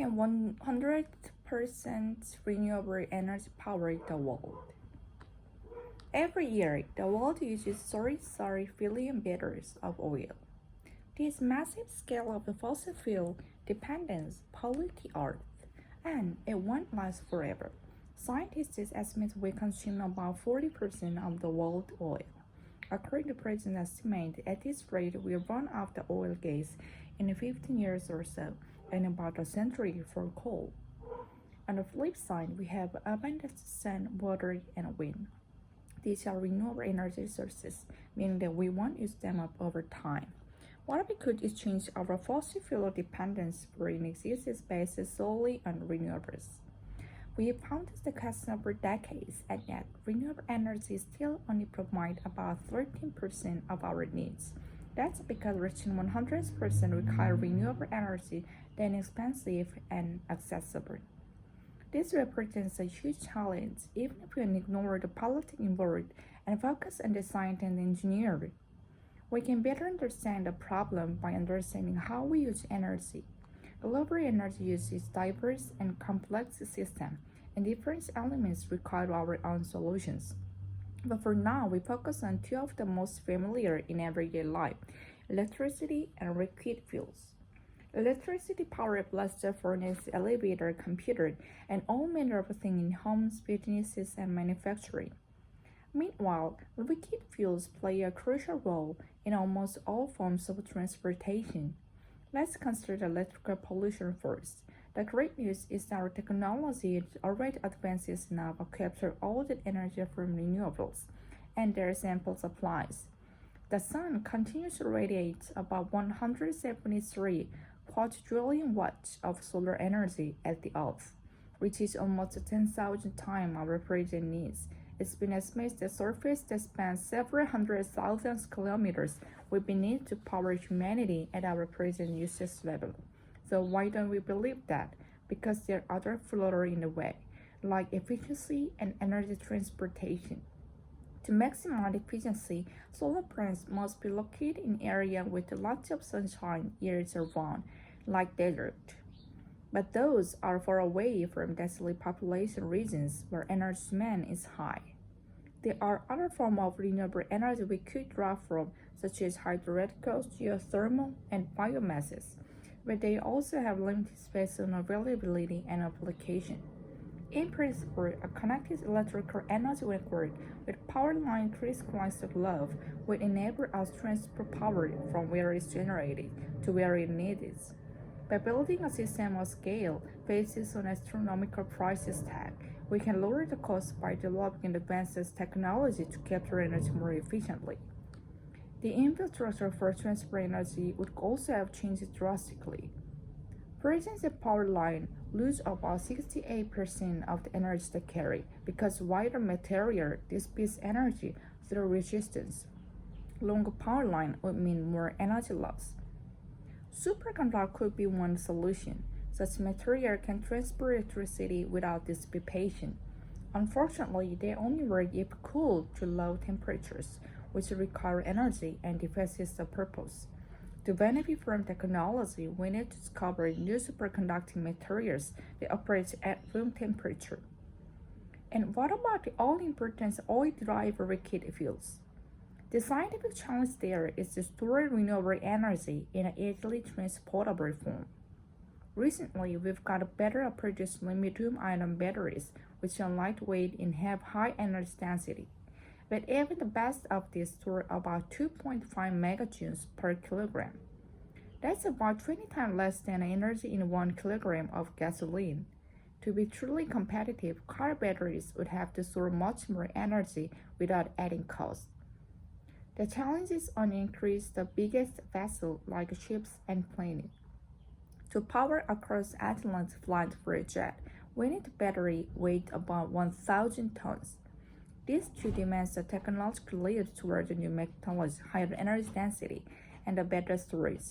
can 100% renewable energy power the world? Every year, the world uses 33 billion barrels of oil. This massive scale of the fossil fuel dependence pollutes the earth, and it won't last forever. Scientists estimate we consume about 40% of the world oil. According to present estimate, at this rate, we'll run out of oil gas in 15 years or so, and about a century for coal. On the flip side, we have abundant sun, water, and wind. These are renewable energy sources, meaning that we won't use them up over time. What we could is change our fossil fuel dependence for an existence based solely on renewables. We have pondered the question for decades, and yet renewable energy still only provides about 13% of our needs. That's because reaching 100% requires renewable energy that is expensive and accessible. This represents a huge challenge, even if we ignore the politics involved and focus on the science and engineering. We can better understand the problem by understanding how we use energy. Global energy use is diverse and complex system, and different elements require our own solutions. But for now, we focus on two of the most familiar in everyday life, electricity and liquid fuels. Electricity power blaster furnace, elevator, computer, and all manner of things in homes, businesses, and manufacturing. Meanwhile, liquid fuels play a crucial role in almost all forms of transportation. Let's consider electrical pollution first. The great news is that our technology is already advanced enough to capture all the energy from renewables, and there is ample supplies. The sun continues to radiate about 173 quadrillion watts of solar energy at the Earth, which is almost 10,000 times our present needs. It's been estimated that surface that spans several hundred thousand kilometers will be needed to power humanity at our present usage level. So why don't we believe that? Because there are other floaters in the way, like efficiency and energy transportation. To maximize efficiency, solar plants must be located in areas with lots of sunshine years around, like desert. But those are far away from densely populated regions where energy demand is high. There are other forms of renewable energy we could draw from, such as hydroelectric, geothermal, and biomasses, but they also have limited space on availability and application. In principle, a connected electrical energy network with power line crisscrossed above would enable us to transfer power from where it's generated to where it needed. By building a system of scale based on astronomical prices tag, we can lower the cost by developing advanced technology to capture energy more efficiently. The infrastructure for transfer energy would also have changed drastically. For instance, a power line lose about 68% of the energy they carry because wider material dissipates energy through resistance. Longer power line would mean more energy loss. Superconductor could be one solution. Such material can transport electricity without dissipation. Unfortunately, they only work if cooled to low temperatures, which require energy and defeats the purpose. To benefit from technology, we need to discover new superconducting materials that operate at room temperature. And what about the all-important oil-derived liquid fuels? The scientific challenge there is to store renewable energy in an easily transportable form. Recently, we've got better produced lithium-ion batteries, which are lightweight and have high energy density. But even the best of these store about 2.5 megajoules per kilogram. That's about 20 times less than the energy in 1 kilogram of gasoline. To be truly competitive, car batteries would have to store much more energy without adding cost. The challenge is on increase the biggest vessel like ships and planes. To power across Atlantic flight for a jet, we need a battery weight about 1,000 tons. These two demands a technological leap toward the new methodology, higher energy density, and a better storage.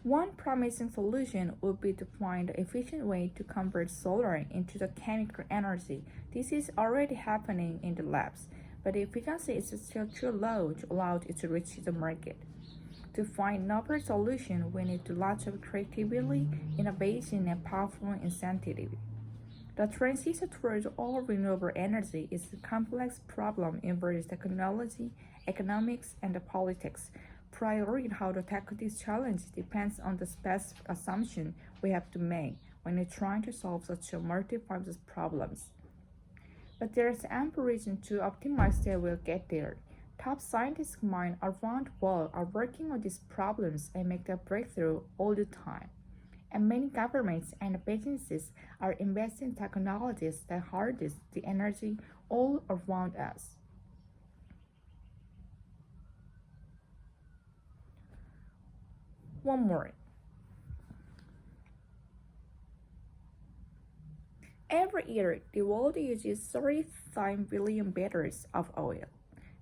One promising solution would be to find an efficient way to convert solar into the chemical energy. This is already happening in the labs, but the efficiency is still too low to allow it to reach the market. To find novel solutions, we need lots of creativity, innovation, and powerful incentive. The transition towards all renewable energy is a complex problem involving technology, economics, and politics. Priority how to tackle this challenge depends on the specific assumption we have to make when trying to solve such a multifaceted problems. But there is ample reason to optimize that we'll get there. Top scientists minds around the world are working on these problems and make a breakthrough all the time. And many governments and businesses are investing in technologies that harness the energy all around us. One more. Every year, the world uses 35 billion barrels of oil.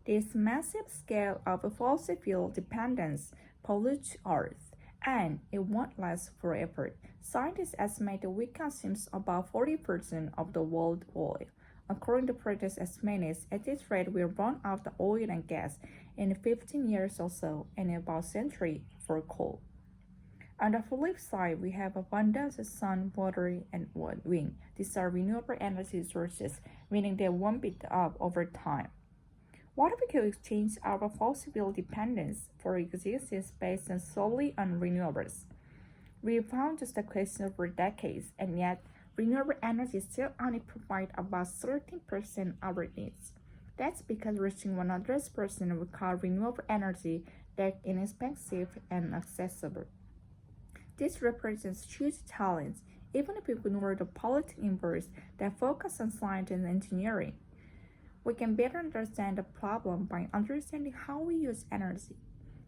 This massive scale of fossil fuel dependence pollutes Earth, and it won't last forever. Scientists estimate we consume about 40% of the world oil. According to previous estimates, at this rate we'll run out of oil and gas in 15 years or so, and about a century for coal. On the flip side, we have abundance of sun, water, and wind. These are renewable energy sources, meaning they won't be up over time. What if we could exchange our fossil fuel dependence for existence based solely on renewables? We found just a question for decades, and yet renewable energy still only provides about 13% of our needs. That's because reaching 100% requires renewable energy that's inexpensive and accessible. This represents huge challenge, even if we ignore the politics involved that focus on science and engineering. We can better understand the problem by understanding how we use energy.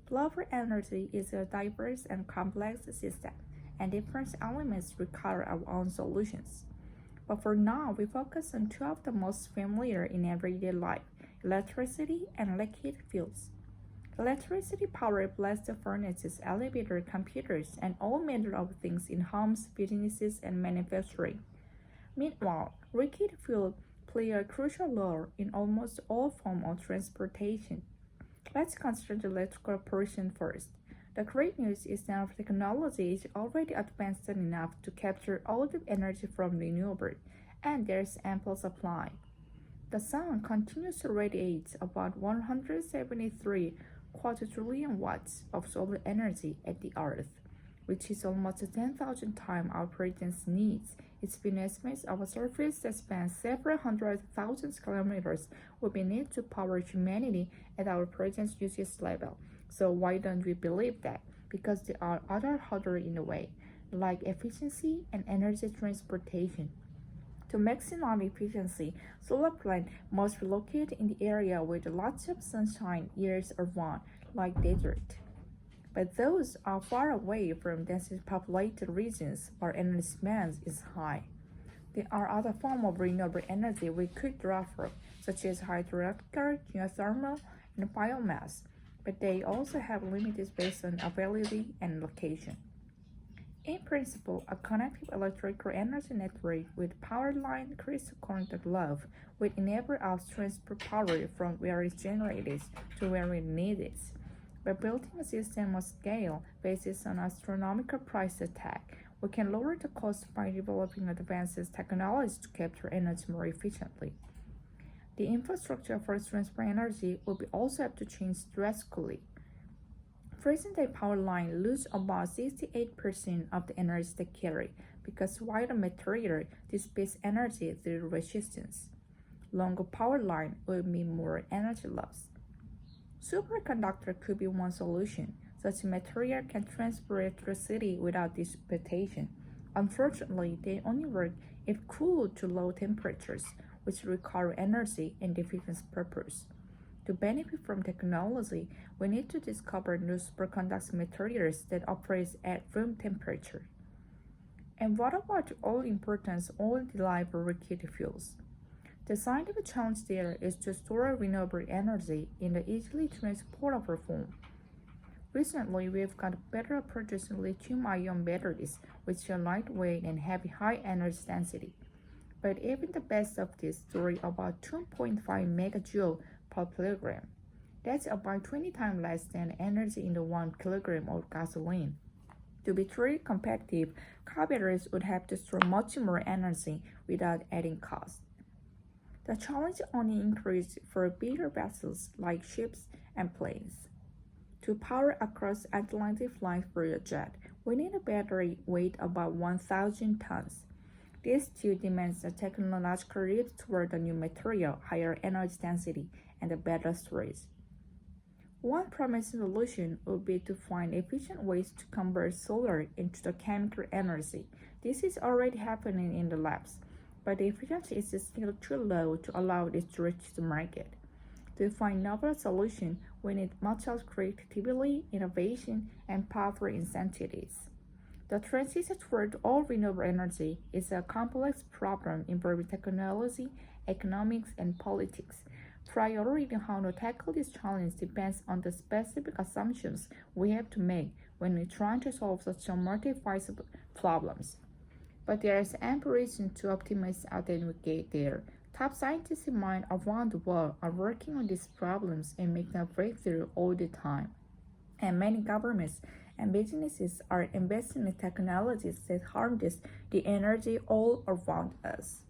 Global energy is a diverse and complex system, and different elements require our own solutions. But for now, we focus on two of the most familiar in everyday life, electricity and liquid fuels. Electricity powers blast furnaces, elevators, computers, and all manner of things in homes, businesses, and manufacturing. Meanwhile, liquid fuel play a crucial role in almost all forms of transportation. Let's consider the electrical portion first. The great news is that our technology is already advanced enough to capture all the energy from renewable, and there's ample supply. The sun continues to radiate about 173 quadrillion watts of solar energy at the Earth, which is almost 10,000 times our present needs. It's been estimated of a surface that spans several hundred thousand kilometers will be needed to power humanity at our present usage level. So why don't we believe that? Because there are other hurdles in the way, like efficiency and energy transportation. To maximize efficiency, solar plants must be located in the area with lots of sunshine years around, like desert. But those are far away from densely populated regions where energy demand is high. There are other forms of renewable energy we could draw from, such as hydroelectric, geothermal, and biomass, but they also have limits based on availability and location. In principle, a connected electrical energy network with power line crystal connected love would enable us to transfer power from where it's generated to where we need it. By building a system of scale based on astronomical price tag, we can lower the cost by developing advanced technologies to capture energy more efficiently. The infrastructure for transfer energy will also have to change drastically. Present-day power lines lose about 68% of the energy they carry because wider material dissipates energy through resistance. Longer power lines will mean more energy loss. Superconductor could be one solution. Such material can transfer electricity without dissipation. Unfortunately, they only work if cooled to low temperatures, which require energy and defense purpose. To benefit from technology, we need to discover new superconducting materials that operate at room temperature. And what about the all-important all-reliable liquid fuels? The scientific challenge there is to store renewable energy in the easily transportable form. Recently, we've got better at producing lithium-ion batteries, which are lightweight and have high energy density. But even the best of these store about 2.5 megajoule per kilogram. That's about 20 times less than energy in the 1 kilogram of gasoline. To be truly competitive, car batteries would have to store much more energy without adding cost. The challenge only increased for bigger vessels like ships and planes. To power across Atlantic flight for a jet, we need a battery weight about 1,000 tons. This too demands a technological leap toward a new material, higher energy density, and a better storage. One promising solution would be to find efficient ways to convert solar into the chemical energy. This is already happening in the labs, but the efficiency is still too low to allow this to reach the market. To find novel solutions, we need much of creativity, innovation, and powerful incentives. The transition toward all renewable energy is a complex problem involving technology, economics, and politics. Prioritizing how to tackle this challenge depends on the specific assumptions we have to make when we try to solve such a multifaceted problems. But there is ample reason to optimize as we get there. Top scientists in mind around the world are working on these problems and making a breakthrough all the time. And many governments and businesses are investing in technologies that harness the energy all around us.